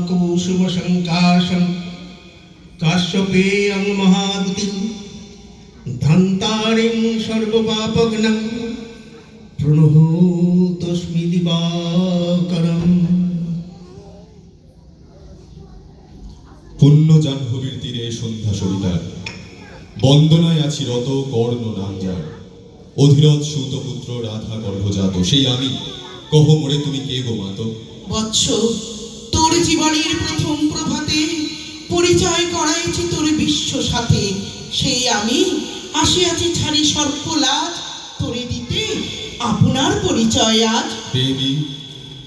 कुसुमशङ्काशं काश्यपेयं महागतिं धन्तारिं सर्वपापघ्नं प्रणुतोऽस्मि दिवाकरम्। পুণ্য জাহ্নবীর তীরে সন্ধ্যা সরিতার বন্দনায় আছি রত কর্ণ নাম যার, অধিরথ সুতপুত্র রাধা গর্ভজাত সেই আমি, কহ মোরে তুমি কে গো মাত? বৎস, তোর জীবনের প্রথম প্রভাতে পরিচয় করাইছি তোর বিশ্ব সাথে, সেই আমি আসিয়াছি ছাড়ি সর্পলাজ তোরে দিতে আপনার পরিচয় আজ। দেবী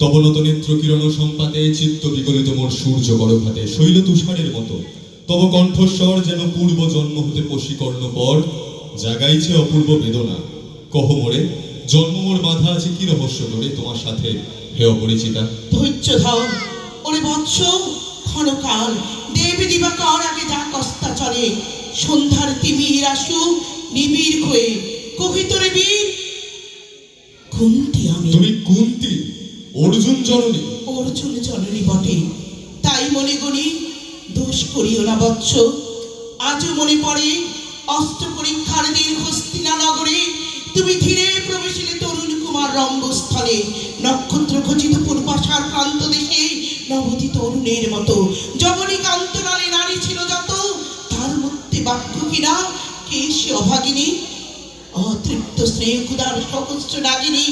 তবনত নেত্র কিরণ সম্পাতে চিত্ত বিগলিত মোর সূর্য গর্ভাতে শৈল তুষারের মতো তব কণ্ঠস্বর যেন পূর্ব জন্ম হতে পশিকর্ণ পর জাগাইছে অপূর্ব বেদনা। কহ মোরে জন্ম মোর বাধা আছে কি রহস্য ধরে তোমার সাথে হে অপরিচিতা? ধৈর্য ধর ওরে বৎস, ক্ষণকাল দেবী দিবাকর আগে যা কস্তা চলে, সন্ধ্যার তিমির আসু নিবিড় হয়ে কহিতরে বীর কুন্তি আমি। তুমি কুন্তি, অর্জুন জননী? অর্জুন জননী বটে, তাই মনে করি দোষ করিও না বৎস। আজও মনে পড়ে অস্ত্র পরীক্ষার দিন হস্তিনা নগরে তুমি ধীরে প্রবেশিলে তরুণ কুমার রঙ্গস্থলে, নক্ষত্র খচিত পূর্বাশার প্রান্ত দেশে নবতী তরুণের মতো যবনী কান্তরালে নারী ছিল যত, তার মধ্যে বাক্য কিনা কে সে অভাগিনী, অতৃপ্ত স্নেহ ক্ষুধার সহস্র ডাকিনী,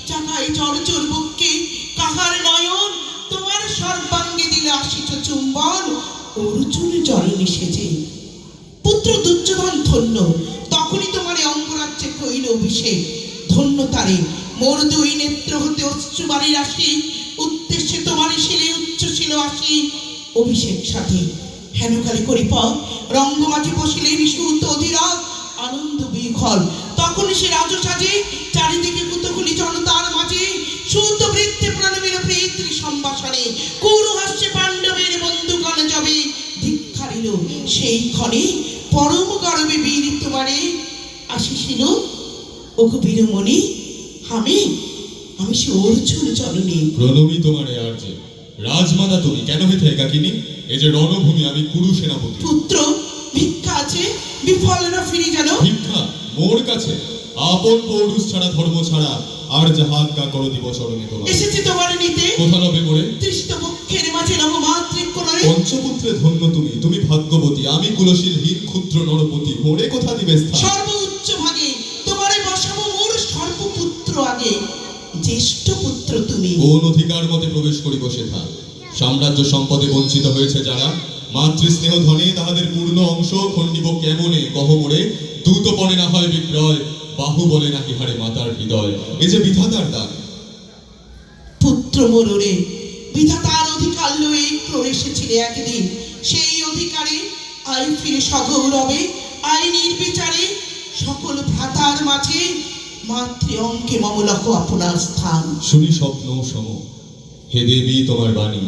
চাকায় চরচর বুককে কাহার নয়ন তোমার সর্বাঙ্গে দিলে আসিছ চুম্বন, অর্জুন জননী সেজে। পুত্র দুর্যোধন ধন্য, তখনই তোমার অঙ্গরাজ্যে কইল অভিষেক, ধন্য তারে মোর দুই নেত্র হতে অশ্রুবাণী রাশি, উদ্দেশ্যে তোমার শিলে উচ্চশীল আসি অভিষেক সাথে। হেনকালে করিপদ রঙ্গমাঝে বসিলেন সুত অধীরথ আনন্দ বিহ্বল, তখন সে রাজ সাজে চারিদিকে কুতকুলি জনতার মাঝে, সুত বৃত্তে প্রণমিল প্রেত্রী সম্ভাষণে, কুরু হাস্যে পাণ্ডবের বন্ধুগণ যাবে ধিক্কারিল সেই ক্ষণে পরম গর্বে বীর তোমারে আসিছিল। ওগো বীরমণি, আমি সে অর্জুন জননী। প্রণমী তোমারে আর যে রাজমাতা তুমি, কেন হেতে একাকিনী? এই যে রণভূমি আমি কুরু সেনাপতি। পুত্র ভিক্ষা আছে, বিফল না ফিরি যেন। ভিক্ষা মোর কাছে? আপন পৌরুষ ছাড়া ধর্ম ছাড়া আর যাহা আজ্ঞা করো দিব চরণে তোমার। এসেছি তোমার নিতে কোথা লবে মোরে? তৃষ্ণ পক্ষের মাঝে নবমাতৃক কোণে। পঞ্চপুত্রে ধন্য তুমি, তুমি ভাগ্যবতী, আমি কুলশীলহীন ক্ষুদ্র নরপতি, মোরে কোথা দিবে স্থান? সর্ব উচ্চ ভাগে তোমারে বসাবো মোর সর্বপুত্র আগে, জ্যেষ্ঠ পুত্র তুমি। কোন অধিকার মতে প্রবেশ করিব সেথা? সাম্রাজ্য সম্পদে বঞ্চিত হয়েছে যারা, মাতৃস্নেহ ধনে তাহাদের পূর্ণ অংশ খণ্ডিব কেমনে? কহ মোরে দ্রুত পণে না হয় বিক্রয়, বাহু বলে নাকি হারে মাতার হৃদয়। এ যে বিধাতার দান। পুত্র মোরে বিধাতার অধিকার লয়ে প্রবেশেছিলে একদিন, সেই অধিকারে আই ফিরে সগৌরবে, আই নির্বিচারে সকল ভ্রাতার মাঝে মাতৃ অঙ্কে মমলক আপনার স্থান। শুনি স্বপ্ন সম, হে দেবী তোমার বাণী,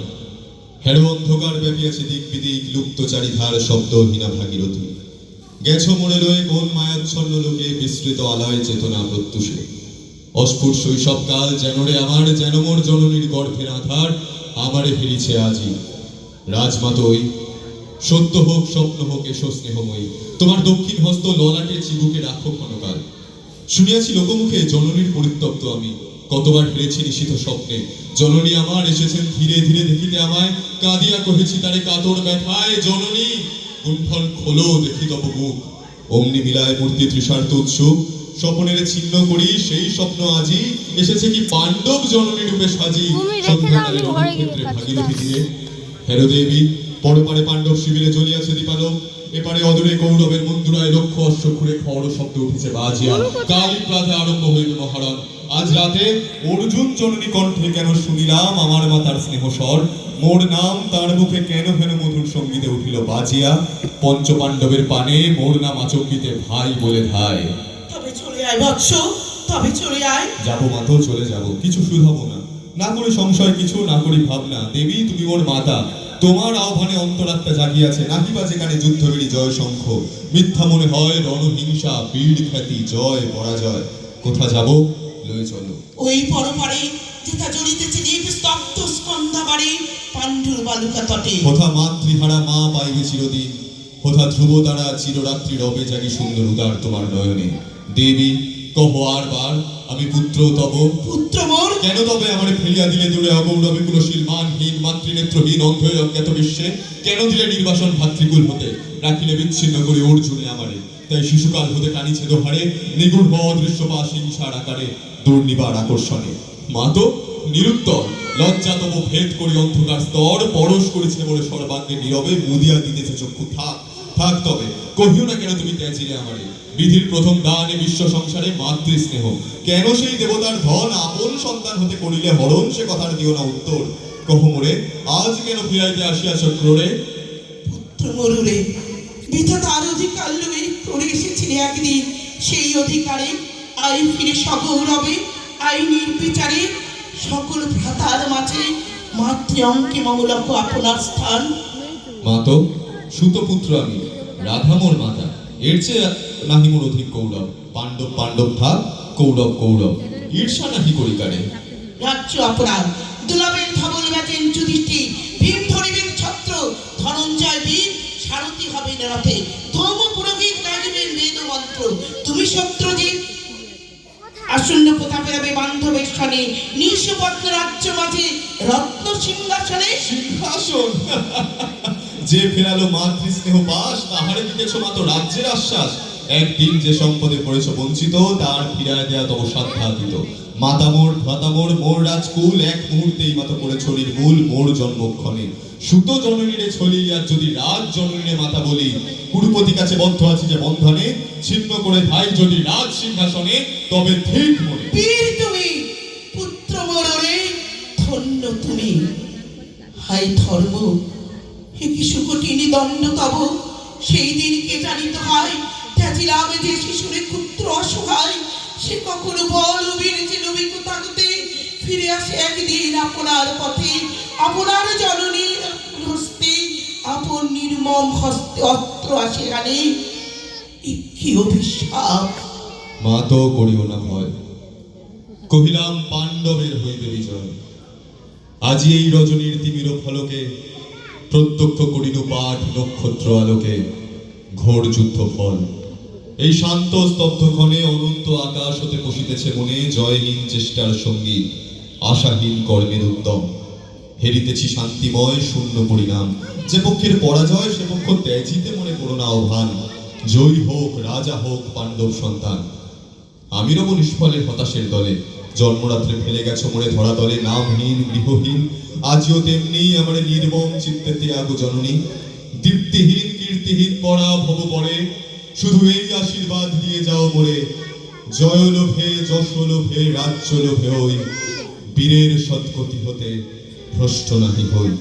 হের অন্ধকার ব্যাপিয়াছে দিক বিদিক, লুপ্ত চারিধার শব্দহীনা ভাগীরথী। গেছো মোড়ে লয়ে কোন মায়াচ্ছন্ন লোকে, বিস্তৃত আলয় চেতনা প্রত্যুষে। অস্ফুট শৈশবকাল যেন রে আমার, যেন মোর জননীর গর্ভের আধার, আমারে ফিরিছে আজি। রাজমাতই সত্য হোক স্বপ্ন হোক এসো স্নেহময়ী, তোমার দক্ষিণ হস্ত ললাটে চিবুকে রাখো ক্ষণকাল। শুনিয়াছি লোকমুখে জননীর পরিত্যক্ত আমি, কতবার হেরেছি নিশিত স্বপ্নে। জননী আমার এসেছেন ধীরে ধীরে দেখিতে আমায়, কাঁদিয়া কহেছি তারে কাতর ব্যথায়, জননী কুণ্ঠল খোলো দেখি তব মুখ। অমনি মিলায় মূর্তি তৃষার্ত উৎসুক, স্বপনের ছিন্ন করি সেই স্বপ্ন আজি, এসেছে কি পাণ্ডব জননী রূপে সাজি। সন্ধ্যাকালে রণক্ষেত্রে ভাগীরথী তীরে হেরো দেবী, পরপারে পাণ্ডব শিবিরে জ্বলিয়াছে দীপালোক, এপারে অদূরে কৌরবের মন্দুরায় লক্ষ অশ্ব ঘুরে খড় শব্দ উঠেছে বাজিয়া। কালী প্রাতে আরম্ভ হইবে মহারণ, আজ রাতে অর্জুন জননী কণ্ঠে কেন শুনিলাম আমার মাতার স্নেহ স্বর, মোর নাম তার মুখে কেন কেন মধুর সঙ্গীতে উঠিল বাজিয়া। পঞ্চ পাণ্ডবের পানে মোর নাম আচম্বিতে ভাই বলে ধায়। তবে চলে আয় বৎস, তবে চলে আয়। যাবো মাতো চলে যাব, কিছু শুধাবো না, না করি সংশয় কিছু, না করি ভাবনা। দেবী তুমি মোর মাতা, তোমার আহ্বানে অন্তরাত্মা জাগিয়াছে, নাকি বা যেখানে যুদ্ধবেড়ি জয় শঙ্খ। মিথ্যা মনে হয় রণহিংসা বীর খ্যাতি জয় পরাজয়। কোথা যাব লয়ে চলো। ওই পরপারে যেথা জ্বলিতেছে দীপ স্তব্ধ স্কন্ধাবারে, পাণ্ডুর বালুকা তটে। কোথা মাতৃহারা মা পাইবে চিরদিন, কোথা ধ্রুব তারা চিররাত্রি রবে জাগি সুন্দর উদার তোমার নয়নে। দেবী কহ আর বার আমি পুত্র তব, পুত্র মোর কেন তবে আমারে ফেলিয়া দিলে দূরে অগৌরবে কুলশীল মানহীন মাতৃনেত্রহীন অন্ধ হয়ে অজ্ঞাত বিশ্বে? কেন দিলে নির্বাসন ভাতৃকুল হতে, রাখিলে বিচ্ছিন্ন করে অর্জুনে আমারে? তাই শিশুকাল হতে টানিছে দোহারে, নিগুড় অদৃশ্য বা হিংসার আকারে দুর্নিবার আকর্ষণে। মা তো নিরুত্তর, লজ্জা তব ভেদ করি অন্ধকার স্তর, পরশ করেছে বলে সর্বাঙ্গে নীরবে মুদিয়া দিতেছে চক্ষু। থাক থাক তবে কহিও না কেন তুমি ত্যাজিলে আমারে, বিধির প্রথম দানে বিশ্ব সংসারে মাতৃ স্নেহ। কেন সেই দেবতার ধন আপন সন্তান হতে করিলে হরণ, সে কথার দিও না উত্তর। কহ মোরে আজ কেন ফিরাইতে আসিয়া চক্ররে? পুত্র মরুরে বিধাতার অধিকার লয়ে করে এসেছিলে একদিন, সেই অধিকারে আই ফিরে সগৌরবে, আই নির্বিচারে সকল ভ্রাতার মাঝে মাতৃ অঙ্কে মমলক আপনার স্থান। মা তো সুতপুত্র আমি, রাধা মোর মাতা, এর চেয়ে নাহি মোর অধিক গৌরব। পাণ্ডব পাণ্ডব থাক, কৌরব কৌরব, ঈর্ষা নাহি করি কারে। রাজ্য আপনার, দুলাবের ধবল ব্যাচেন যুধিষ্ঠির, ভীম ধরিবেন ছত্র, ধনঞ্জয় বীর সারথি হবেন রথে, ধৌম পুরোহিত গাইবেন বেদ মন্ত্র। তুমি সত্যজিৎ আসন্ন প্রতাপের হবে বান্ধবের সনে, নিঃস্বপত্ন রাজ্য মাঝে রত্ন সিংহাসনে। সিংহাসন যে ফেরালো মাতৃ স্নেহ পাশ, তাহারে দিতেছ মাত্র রাজ্যের আশ্বাস। একদিন যে সম্পদে পড়েছ বঞ্চিত, তার ফিরায় দেয়া তব সাধ্যাতীত। মাতামোর ভ্রাতামোর মোর রাজকুল, এক মুহূর্তেই মাতা করে ছড়ির মূল মোর জন্মক্ষণে। সুত জননীরে ছলিয়া যদি রাজ জননীরে মাতা বলি, কুরুপতি কাছে বদ্ধ আছে যে বন্ধনে, ছিন্ন করে ধাই যদি রাজ সিংহাসনে, তবে ঠিক মনে। বীর তুমি পুত্র মরণে ধন্য তুমি, হাই ধর্ম হে কি সুকটিনী দণ্ড তব। সেই দিনকে জানিত হয় ত্যাজিলাম যে শিশুরে পুত্র অসহায়, সে কখনো বল বীরছিল বিকতাগতে, ফিরে আসে একদিন আপনার পথে, আপনার জননীর হস্তে, আপন নির্মম হস্তে অস্ত্র আসে গানে। কি অভিশাপ! মা তো করিও না ভয়, কহিলাম পাণ্ডবের হইবে বিজয়। আজি এই রজনীর তিমির ফলকে, প্রত্যক্ষ করিল পাঠ নক্ষত্র আলোকে, ঘোর যুদ্ধ ফল। এই শান্ত স্তব্ধ ক্ষণে অনন্ত আকাশ হতে বসিতেছে মনে, জয়হীন চেষ্টার সঙ্গী আশাহীন কর্মের উদ্যম। হেরিতেছি শান্তিময় শূন্য পরিণাম, যে পক্ষের পরাজয় সে পক্ষ ত্যাজিতে মনে করোনা আহ্বান। জয়ী হোক রাজা হোক পাণ্ডব সন্তান, আমি রব নিষ্ফলের হতাশের দলে। জন্মরাত্রে ফেলে গেছো মনে ধরা তলে, নামহীন গৃহহীন আজিও তেমনি আমারে নির্মম চিত্তে ত্যাগ জননী। দীপ্তিহীন কীর্তিহীন পরা ভব পরে, শুধু এই আশীর্বাদ দিয়ে যাও মোরে। জয় লোভে যশ লোভে রাজ্য লোভে ওই, বীরের সৎগতি হতে ভ্রষ্ট নাহি হই।